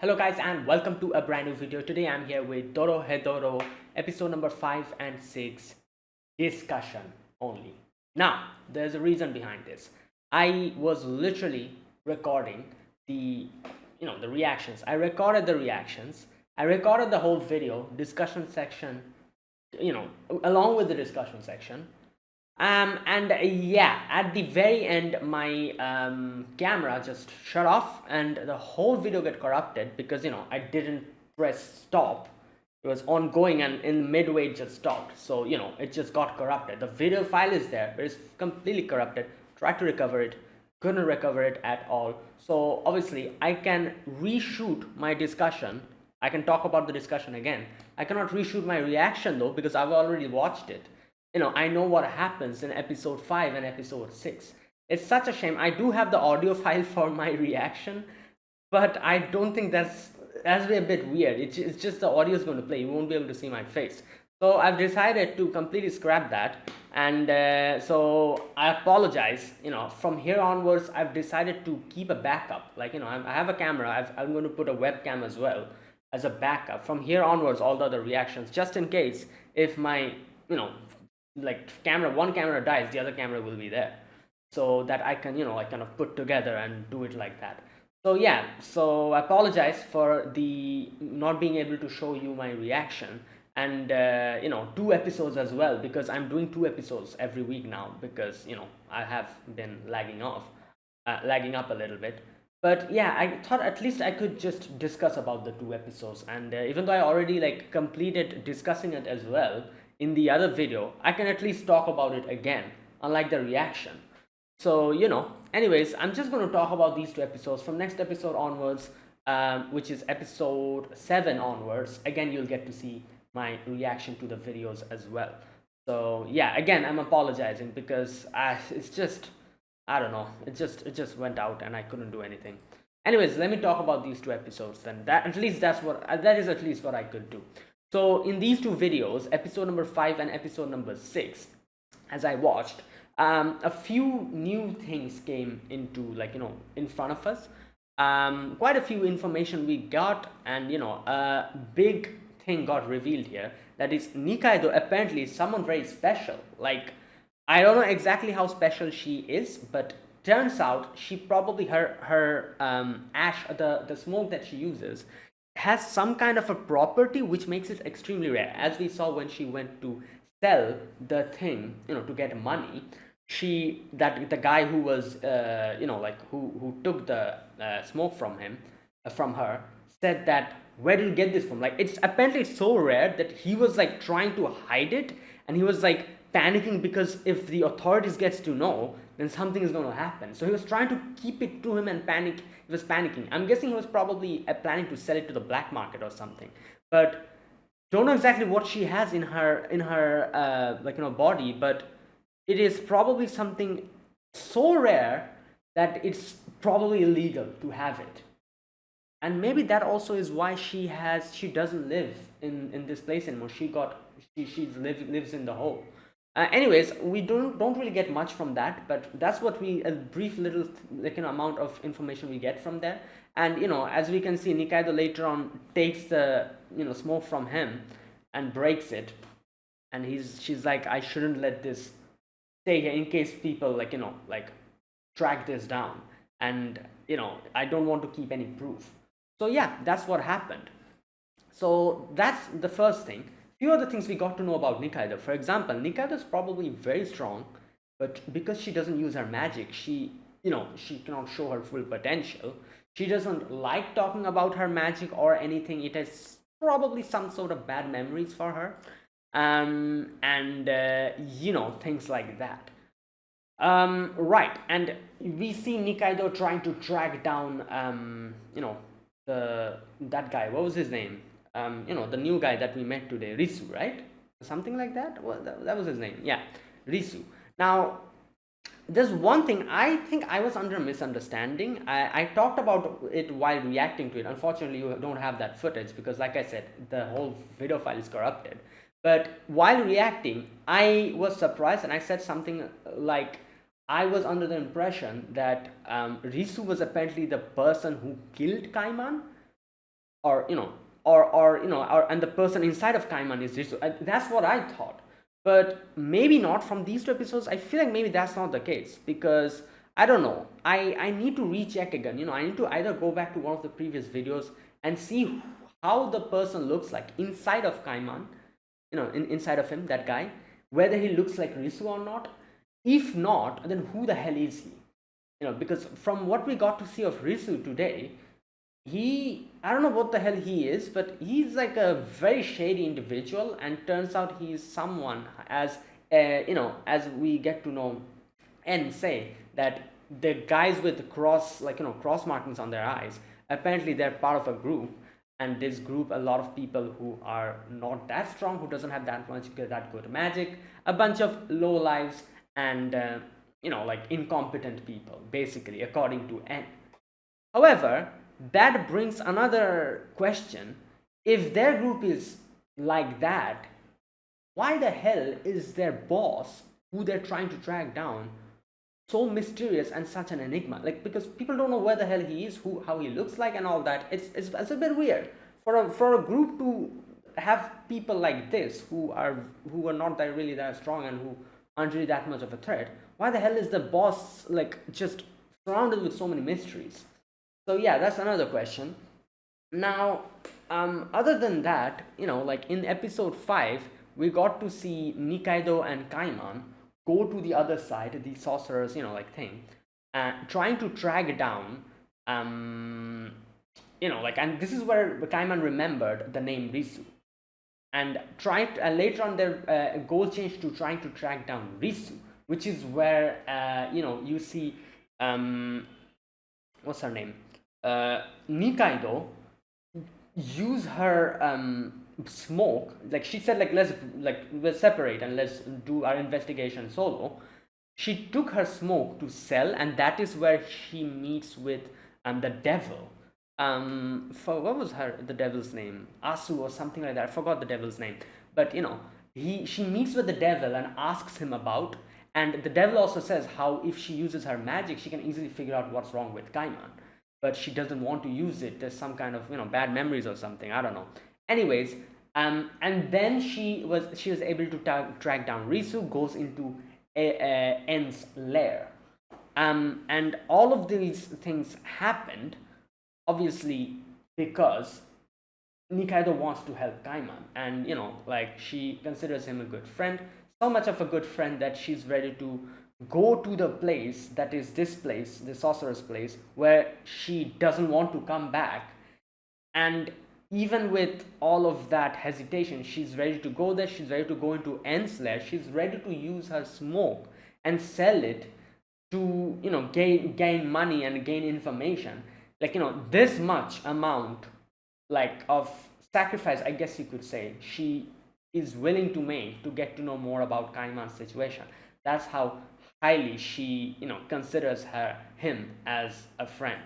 Hello guys and welcome to a brand new video. Today I'm here with Dorohedoro, episode number 5 and 6, discussion only. Now, there's a reason behind this. I was literally recording the reactions. I recorded the reactions. I recorded the whole video, discussion section, along with the discussion section. And yeah, at the very end, my camera just shut off and the whole video got corrupted because I didn't press stop. It was ongoing and in midway it just stopped. So it just got corrupted. The video file is there, but it's completely corrupted. Tried to recover it, couldn't recover it at all. So obviously I can reshoot my discussion. I can talk about the discussion again. I cannot reshoot my reaction though because I've already watched it. I know what happens in episode 5 and episode 6. It's such a shame. I do have the audio file for my reaction, but I don't think that's a bit weird. It's just the audio is going to play. You won't be able to see my face. So I've decided to completely scrap that, and so I apologize. From here onwards, I've decided to keep a backup. I have a camera. I'm going to put a webcam as well as a backup. From here onwards, all the other reactions, just in case if my one camera dies, the other camera will be there, so that I can kind of put together and do it like that. So yeah, so I apologize for the not being able to show you my reaction, and 2 episodes as well, because I'm doing 2 episodes every week now because I have been lagging up a little bit. But yeah, I thought at least I could just discuss about the 2 episodes, and even though I already completed discussing it as well in the other video, I can at least talk about it again, unlike the reaction. So anyways, I'm just going to talk about these 2 episodes. From next episode onwards, which is episode 7 onwards, again you'll get to see my reaction to the videos as well. So yeah, again I'm apologizing because it's just, I don't know, it just went out and I couldn't do anything. Anyways, let me talk about these 2 episodes then. That is at least what I could do. So in these 2 videos, episode number 5 and episode number 6, as I watched, a few new things came into in front of us. Quite a few information we got, and a big thing got revealed here. That is, Nikaido apparently is someone very special. I don't know exactly how special she is, but turns out she probably her ash, the smoke that she uses, has some kind of a property which makes it extremely rare. As we saw when she went to sell the thing, to get money, the guy who was who took the smoke from her, said that, where did you get this from? It's apparently so rare that he was trying to hide it, and he was panicking because if the authorities gets to know, then something is going to happen. So he was trying to keep it to him and panic. He was panicking. I'm guessing he was probably planning to sell it to the black market or something. But don't know exactly what she has in her body, but it is probably something so rare that it's probably illegal to have it. And maybe that also is why she doesn't live in this place anymore. She lives in the hole. Anyways, we don't really get much from that, but that's what a brief little amount of information we get from there. And as we can see, Nikaido later on takes the smoke from him and breaks it, and she's like, I shouldn't let this stay here in case people track this down, and I don't want to keep any proof. So yeah, that's what happened. So that's the first thing. Few other things we got to know about Nikaido. For example, Nikaido is probably very strong, but because she doesn't use her magic, she cannot show her full potential. She doesn't like talking about her magic or anything. It has probably some sort of bad memories for her, and things like that. Right, and we see Nikaido trying to track down that guy. What was his name? The new guy that we met today, Risu, right? Something like that. Well, that was his name. Yeah, Risu. Now, there's one thing I think I was under misunderstanding. I talked about it while reacting to it. Unfortunately, you don't have that footage because, like I said, the whole video file is corrupted. But while reacting, I was surprised, and I said something like, I was under the impression that Risu was apparently the person who killed Kaiman. or or and the person inside of Kaiman is Risu. That's what I thought, but maybe not from these two episodes. I feel like maybe that's not the case, because I don't know. I need to recheck again. I need to either go back to one of the previous videos and see how the person looks like inside of Kaiman, inside of him, that guy, whether he looks like Risu or not. If not, then who the hell is he? Because from what we got to see of Risu today, I don't know what the hell he is, but he's like a very shady individual, and turns out he's someone, as we get to know and say that the guys with cross markings on their eyes, apparently they're part of a group, and this group, a lot of people who are not that strong, who doesn't have that good magic, a bunch of low lives, and like incompetent people, basically, according to N. However, that brings another question. If their group is like that, why the hell is their boss, who they're trying to track down, so mysterious and such an enigma? Like, because people don't know where the hell he is, how he looks like, and all that. It's a bit weird for a group to have people like this, who are not really that strong, and who aren't really that much of a threat. Why the hell is the boss like just surrounded with so many mysteries? So yeah, that's another question. Now, other than that, like in episode 5, we got to see Nikaido and Kaiman go to the other side, the sorcerers, thing, trying to track down, and this is where Kaiman remembered the name Risu, and tried later on their goal changed to trying to track down Risu, which is where you see, what's her name, Nikaido use her smoke. Like, she said, like, let's separate and let's do our investigation solo. She took her smoke to sell, and that is where she meets with the devil. For what was the devil's name? Asu or something like that. I forgot the devil's name. But she meets with the devil and asks him about, and the devil also says how if she uses her magic, she can easily figure out what's wrong with Kaiman, but she doesn't want to use it. There's some kind of bad memories or something, I don't know. Anyways, and then she was able to track down Risu, goes into En's lair, and all of these things happened obviously because Nikaido wants to help Kaiman, and like, she considers him a good friend, so much of a good friend that she's ready to go to the place, that is this place, the sorcerer's place, where she doesn't want to come back. And even with all of that hesitation, she's ready to go there. She's ready to go into En's lair. She's ready to use her smoke and sell it to gain money and gain information, like this much amount, like, of sacrifice, I guess you could say, she is willing to make to get to know more about Kaiman's situation. That's how highly she considers him as a friend.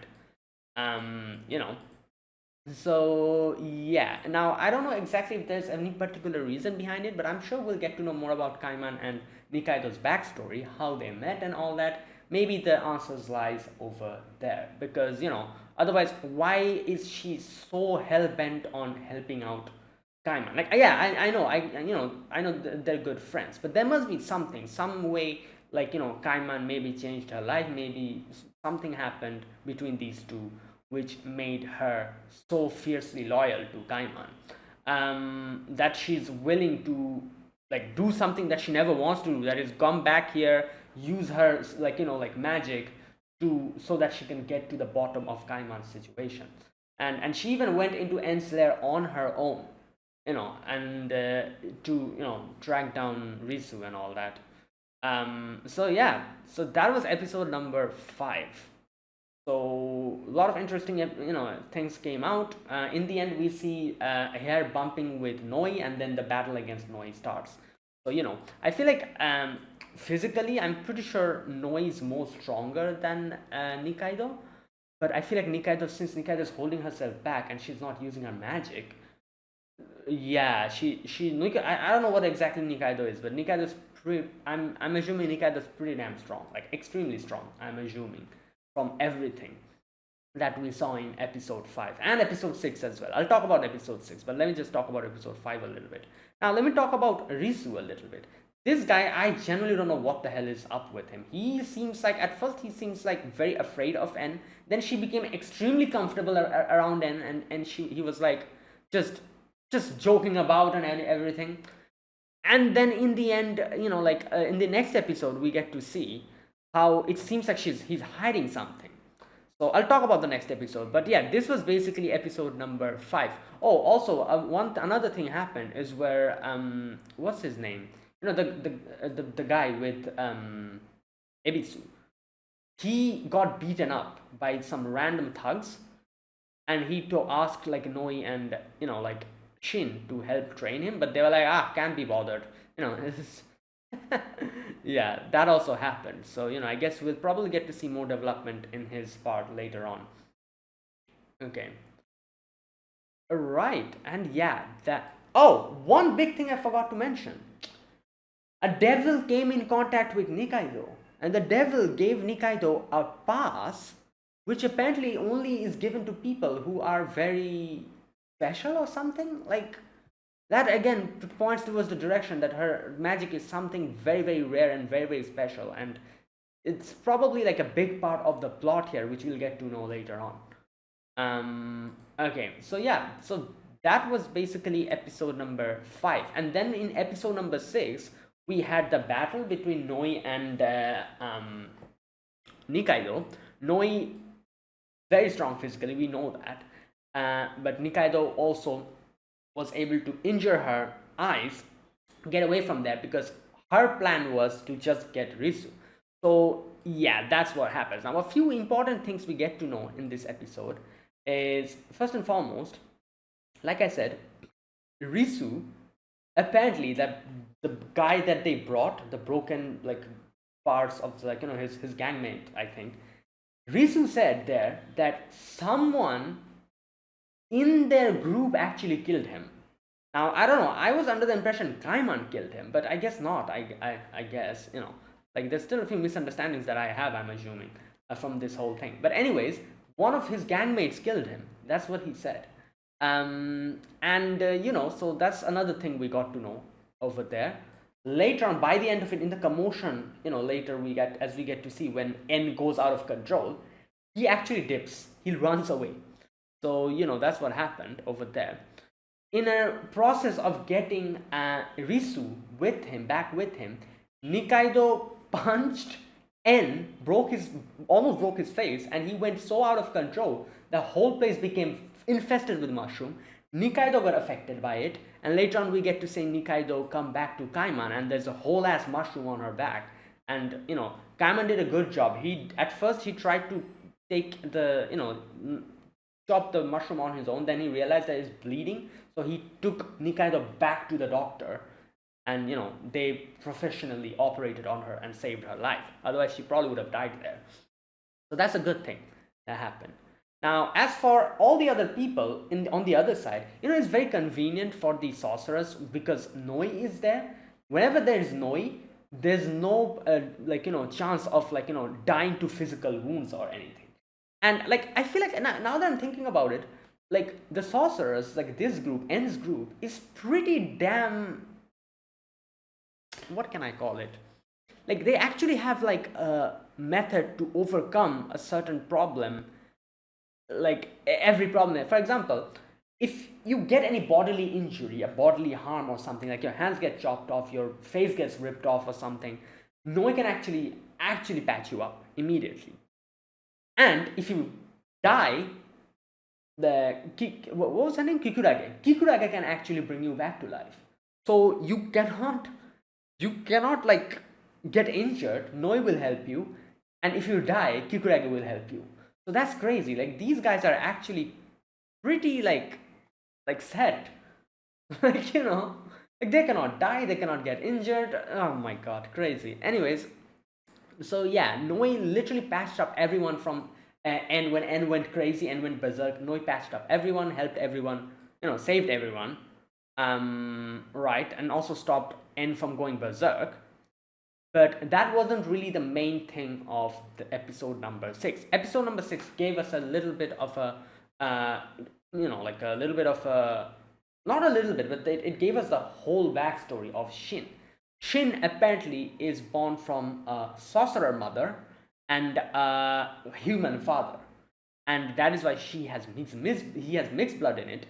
You know so yeah, now I don't know exactly if there's any particular reason behind it, but I'm sure we'll get to know more about Kaiman and Nikaido's backstory, how they met and all that. Maybe the answers lies over there, because otherwise, why is she so hell-bent on helping out Kaiman? Like, yeah, I know, I know they're good friends, but there must be something, some way, like, Kaiman maybe changed her life, maybe something happened between these two which made her so fiercely loyal to Kaiman, that she's willing to, like, do something that she never wants to do, that is come back here, use her, like, like, magic to, so that she can get to the bottom of Kaiman's situation. And she even went into En's lair on her own, and to track down Risu and all that. So yeah, so that was episode number 5. So a lot of interesting things came out. In the end, we see Hair bumping with Noi, and then the battle against Noi starts. So I feel like physically, I'm pretty sure Noi is more stronger than Nikaido, but I feel like Nikaido, since Nikaido is holding herself back and she's not using her magic, yeah, I don't know what exactly Nikaido is, but Nikaido's pretty. I'm assuming Nikaido's pretty damn strong, like extremely strong. I'm assuming from everything. that we saw in episode 5 and episode 6 as well. I'll talk about episode 6, but let me just talk about episode 5 a little bit. Now, let me talk about Risu a little bit. This guy, I genuinely don't know what the hell is up with him. He seems like, at first, he seems like very afraid of N. Then she became extremely comfortable around N, and he was like just joking about and everything. And then in the end, in the next episode, we get to see how it seems like he's hiding something. So I'll talk about the next episode. But yeah, this was basically episode number 5. Oh, also, another thing happened is where what's his name? The guy with Ebisu. He got beaten up by some random thugs, and he asked like Noi and like Shin to help train him, but they were like, can't be bothered. Yeah, that also happened. So I guess we'll probably get to see more development in his part later on. Okay. Right, and yeah, that. Oh, one big thing I forgot to mention. A devil came in contact with Nikaido, and the devil gave Nikaido a pass, which apparently only is given to people who are very special or something. Like, that again points towards the direction that her magic is something very, very rare and very, very special, and it's probably like a big part of the plot here, which we'll get to know later on. Okay, so yeah, so that was basically episode number 5, and then in episode number 6 we had the battle between Noi and Nikaido. Noi, very strong physically, we know that, but Nikaido also was able to injure her eyes, get away from there, because her plan was to just get Risu. So yeah, that's what happens. Now, a few important things we get to know in this episode is, first and foremost, like I said, Risu, apparently that the guy that they brought, the broken like parts of his gangmate, I think, Risu said there that someone in their group actually killed him. Now, I don't know, I was under the impression Kaiman killed him, but I guess not. I guess, like there's still a few misunderstandings that I have, I'm assuming, from this whole thing. But anyways, one of his gangmates killed him. That's what he said. So that's another thing we got to know over there. Later on, by the end of it, in the commotion, later as we get to see when N goes out of control, he actually dips. He runs away. So, that's what happened over there. In a process of getting Risu back with him, Nikaido punched N, almost broke his face, and he went so out of control, the whole place became infested with mushroom. Nikaido got affected by it, and later on we get to see Nikaido come back to Kaiman, and there's a whole ass mushroom on her back. And Kaiman did a good job. At first he tried to take chop the mushroom on his own, then he realized that he's bleeding, so he took Nikaido back to the doctor, and they professionally operated on her and saved her life. Otherwise she probably would have died there. So that's a good thing that happened. Now, as for all the other people on the other side, it's very convenient for the sorcerers because Noi is there. Whenever there is Noi, there's no chance of dying to physical wounds or anything. And I feel like now that I'm thinking about it, the sorcerers, this group, N's group, is pretty damn, what can I call it? They actually have a method to overcome a certain problem. Every problem. For example, if you get any bodily injury, a bodily harm or something, like your hands get chopped off, your face gets ripped off or something, no one can actually patch you up immediately. And if you die, what was her name? Kikurage can actually bring you back to life. So you cannot get injured. Noi will help you, and if you die, Kikurage will help you. So that's crazy. These guys are actually pretty set. They cannot die, they cannot get injured. Oh my god, crazy. Anyways, so yeah, Noi literally patched up everyone from N when N went crazy and went berserk. Noi patched up everyone, helped everyone, saved everyone. Right, and also stopped N from going berserk. But that wasn't really the main thing of the episode number 6. Episode number 6 gave us a little bit of a, uh, like a little bit of a, not a little bit, but it gave us the whole backstory of Shin. Shin apparently is born from a sorcerer mother and a human father, and that is why he has mixed blood in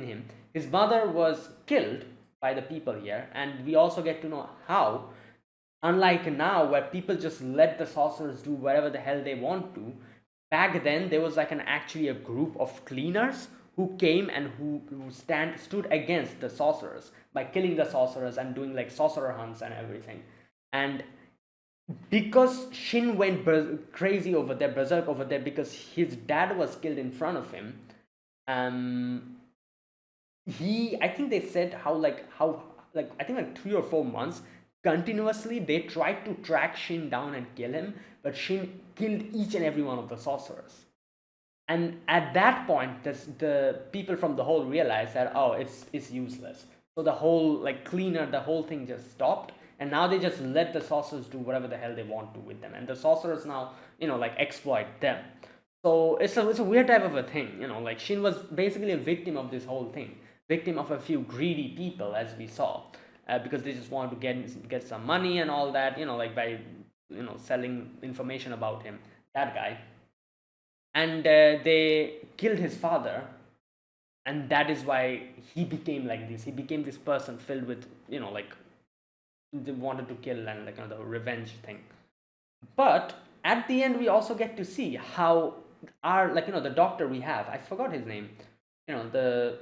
him. His mother was killed by the people here, and we also get to know how, unlike now where people just let the sorcerers do whatever the hell they want to, back then there was like actually a group of cleaners who came and who stood against the sorcerers by killing the sorcerers and doing like sorcerer hunts and everything. And because Shin went crazy over there, berserk over there, because his dad was killed in front of him, I think they said how I think like 3 or 4 months continuously they tried to track Shin down and kill him, but Shin killed each and every one of the sorcerers. And at that point, the people from the hole realized that, oh, it's useless. So the whole like cleaner, the whole thing just stopped, and now they just let the sorcerers do whatever the hell they want to with them, and the sorcerers now like exploit them. So it's a weird type of a thing, like Shin was basically a victim of this whole thing, victim of a few greedy people, as we saw, because they just wanted to get some money and all that, like by selling information about him, that guy. And they killed his father, and that is why he became like this. He became this person filled with like they wanted to kill and like the revenge thing. But at the end we also get to see how our the doctor we have, I forgot his name, the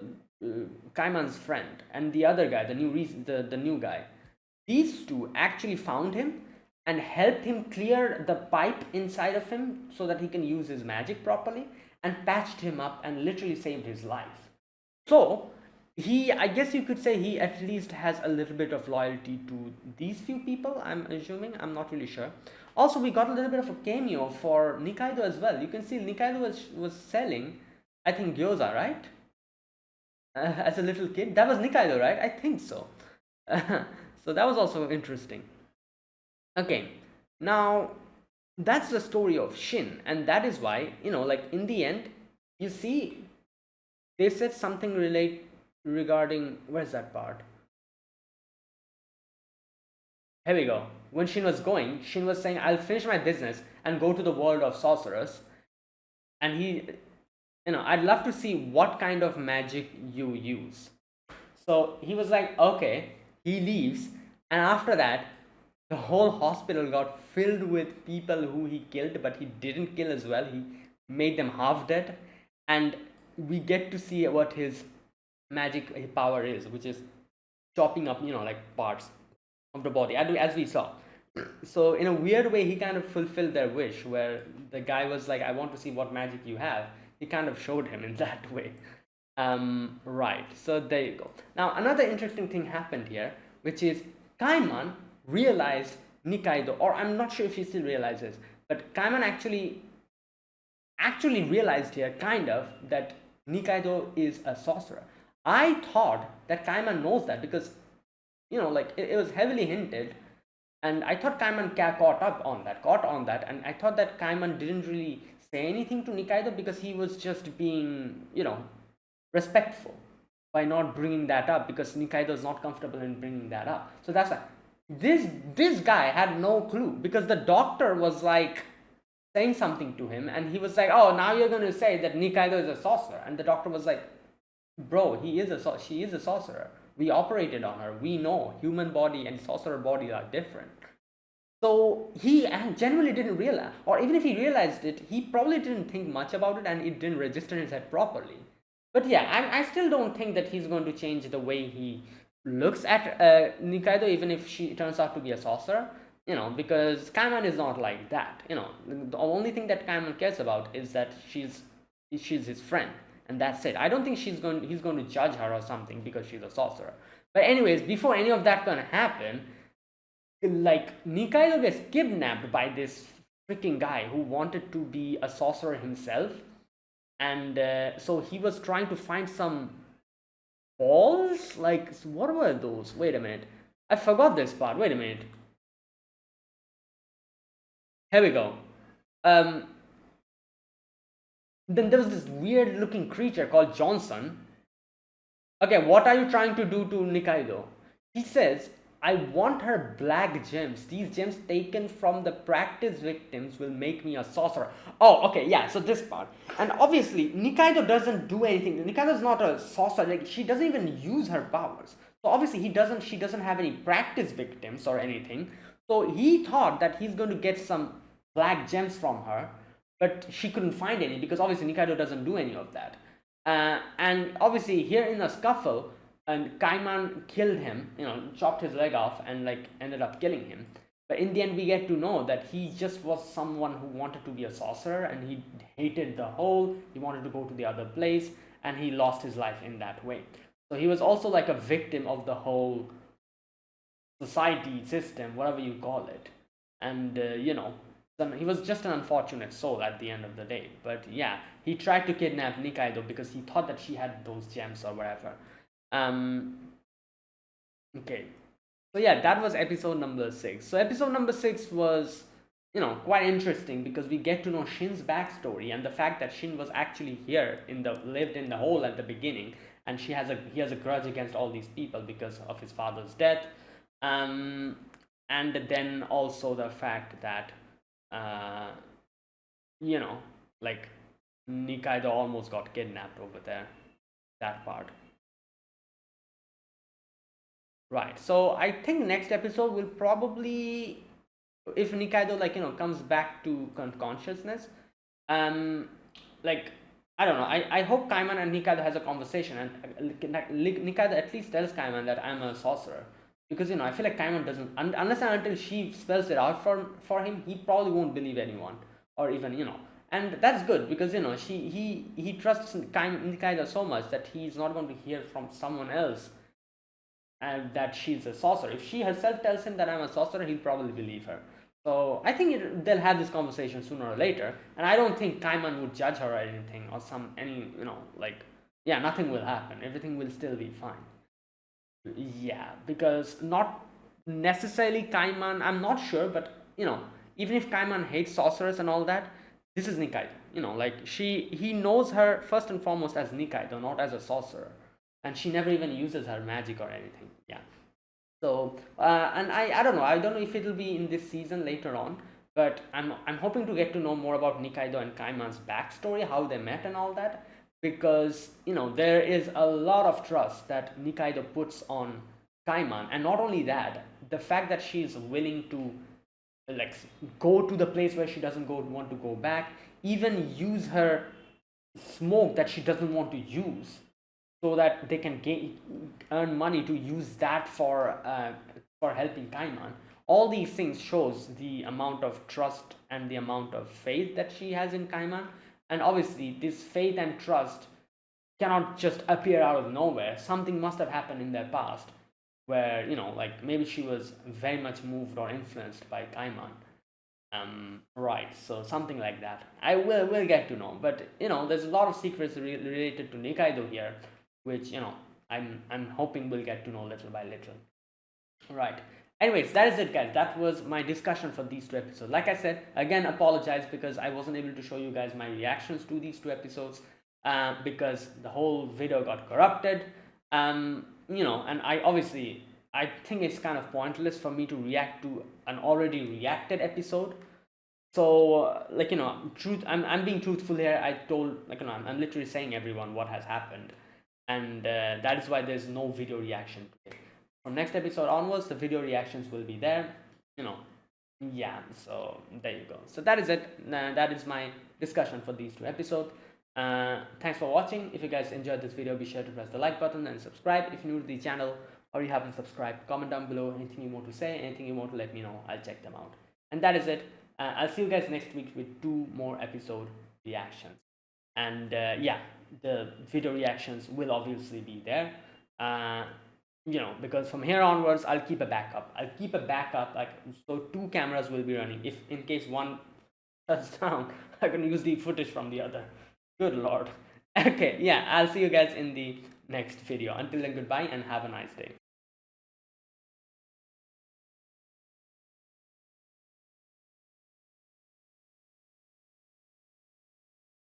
Kaiman's friend, and the other guy, the new guy, these two actually found him and helped him clear the pipe inside of him so that he can use his magic properly, and patched him up and literally saved his life. So I guess you could say he at least has a little bit of loyalty to these few people, I'm assuming. I'm not really sure. Also, we got a little bit of a cameo for Nikaido as well. You can see Nikaido was selling, I think, gyoza, right? As a little kid. That was Nikaido, right? I think so. So that was also interesting. Okay, now that's the story of Shin, and that is why, like in the end, you see, they said something regarding, where's that part? Here we go. When Shin was going, Shin was saying, I'll finish my business and go to the world of sorcerers. And he, I'd love to see what kind of magic you use. So he was like, okay, he leaves. And after that, the whole hospital got filled with people who he killed, but he didn't kill as well. He made them half dead. And we get to see what his magic power is, which is chopping up, like parts of the body, as we saw. So in a weird way, he kind of fulfilled their wish, where the guy was like, I want to see what magic you have. He kind of showed him in that way. Right, so there you go. Now another interesting thing happened here, which is Kaiman realized Nikaido, or I'm not sure if he still realizes, but Kaiman actually realized here, kind of, that Nikaido is a sorcerer. I thought that Kaiman knows that because, like it was heavily hinted, and I thought Kaiman caught on that, and I thought that Kaiman didn't really say anything to Nikaido because he was just being, respectful by not bringing that up, because Nikaido is not comfortable in bringing that up. So that's why this guy had no clue, because the doctor was like saying something to him, and he was like, oh, now you're going to say that Nikaido is a sorcerer. And the doctor was like, bro, she is a sorcerer. We operated on her. We know human body and sorcerer body are different. So he genuinely didn't realize, or even if he realized it, he probably didn't think much about it, and it didn't register in his head properly. But yeah, I still don't think that he's going to change the way he looks at Nikaido, even if she turns out to be a sorcerer, because Kaiman is not like that. The only thing that Kaiman cares about is that she's his friend, and that's it. I don't think he's going to judge her or something because she's a sorcerer. But anyways, before any of that gonna happen, like Nikaido gets kidnapped by this freaking guy who wanted to be a sorcerer himself, and so he was trying to find some balls. Like, what were those? Wait a minute, I forgot this part. Wait a minute. Here we go. Um, then there was this weird looking creature called Johnson. Okay, what are you trying to do to Nikaido? He says, I want her black gems. These gems taken from the practice victims will make me a sorcerer. Oh, okay, yeah, so this part. And obviously, Nikaido doesn't do anything. Nikaido's not a sorcerer. Like, she doesn't even use her powers. So obviously, she doesn't have any practice victims or anything. So he thought that he's going to get some black gems from her, but she couldn't find any because obviously Nikaido doesn't do any of that. And obviously here in a scuffle, and Kaiman killed him, chopped his leg off and like ended up killing him. But in the end, we get to know that he just was someone who wanted to be a sorcerer, and he hated the hole. He wanted to go to the other place, and he lost his life in that way. So he was also like a victim of the whole society system, whatever you call it. And he was just an unfortunate soul at the end of the day. But yeah, he tried to kidnap Nikaido because he thought that she had those gems or whatever. Okay, so yeah, that was episode number 6. So episode number 6 was quite interesting because we get to know Shin's backstory and the fact that Shin was actually here lived in the hole at the beginning, and he has a grudge against all these people because of his father's death. And then also the fact that uh, like Nikaido almost got kidnapped over there. That part. Right. So I think next episode will probably, if Nikaido comes back to consciousness, um, like I don't know. I hope Kaiman and Nikaido has a conversation, and Nikaido at least tells Kaiman that I'm a sorcerer, because I feel like Kaiman doesn't unless and until she spells it out for him, he probably won't believe anyone, or even and that's good because he trusts Nikaido so much that he's not going to hear from someone else and that she's a sorcerer. If she herself tells him that I'm a sorcerer, he'll probably believe her. So I think they'll have this conversation sooner or later, and I don't think Kaiman would judge her or anything, or yeah, nothing will happen. Everything will still be fine. Yeah, because not necessarily Kaiman. I'm not sure, but even if Kaiman hates sorcerers and all that, this is Nikaido. He knows her first and foremost as Nikaido, not as a sorcerer, and she never even uses her magic or anything. Yeah. So and I don't know. I don't know if it'll be in this season later on, but I'm hoping to get to know more about Nikaido and Kaiman's backstory, how they met and all that, because there is a lot of trust that Nikaido puts on Kaiman, and not only that, the fact that she's willing to like go to the place where she doesn't want to go back, even use her smoke that she doesn't want to use, so that they can earn money to use that for helping Kaiman. All these things shows the amount of trust and the amount of faith that she has in Kaiman, and obviously this faith and trust cannot just appear out of nowhere. Something must have happened in their past where like maybe she was very much moved or influenced by Kaiman. Right, so something like that. I will get to know, but there's a lot of secrets related to Nikaido here, which I'm hoping we'll get to know little by little. Right. Anyways, that is it, guys. That was my discussion for these 2 episodes. Like I said, again, apologize because I wasn't able to show you guys my reactions to these 2 episodes because the whole video got corrupted. And I think it's kind of pointless for me to react to an already reacted episode. So I'm being truthful here. I told I'm literally saying everyone what has happened, and that is why there's no video reaction today. From next episode onwards, the video reactions will be there. Yeah. So there you go. So that is it. That is my discussion for these 2 episodes. Thanks for watching. If you guys enjoyed this video, be sure to press the like button and subscribe if you're new to the channel or you haven't subscribed. Comment down below anything you want to say, anything you want to let me know. I'll check them out. And that is it. I'll see you guys next week with 2 more episode reactions. And yeah, the video reactions will obviously be there. Because from here onwards, I'll keep a backup. Like, so 2 cameras will be running. If in case one shuts down, I can use the footage from the other. Good lord. Okay, yeah, I'll see you guys in the next video. Until then, goodbye and have a nice day.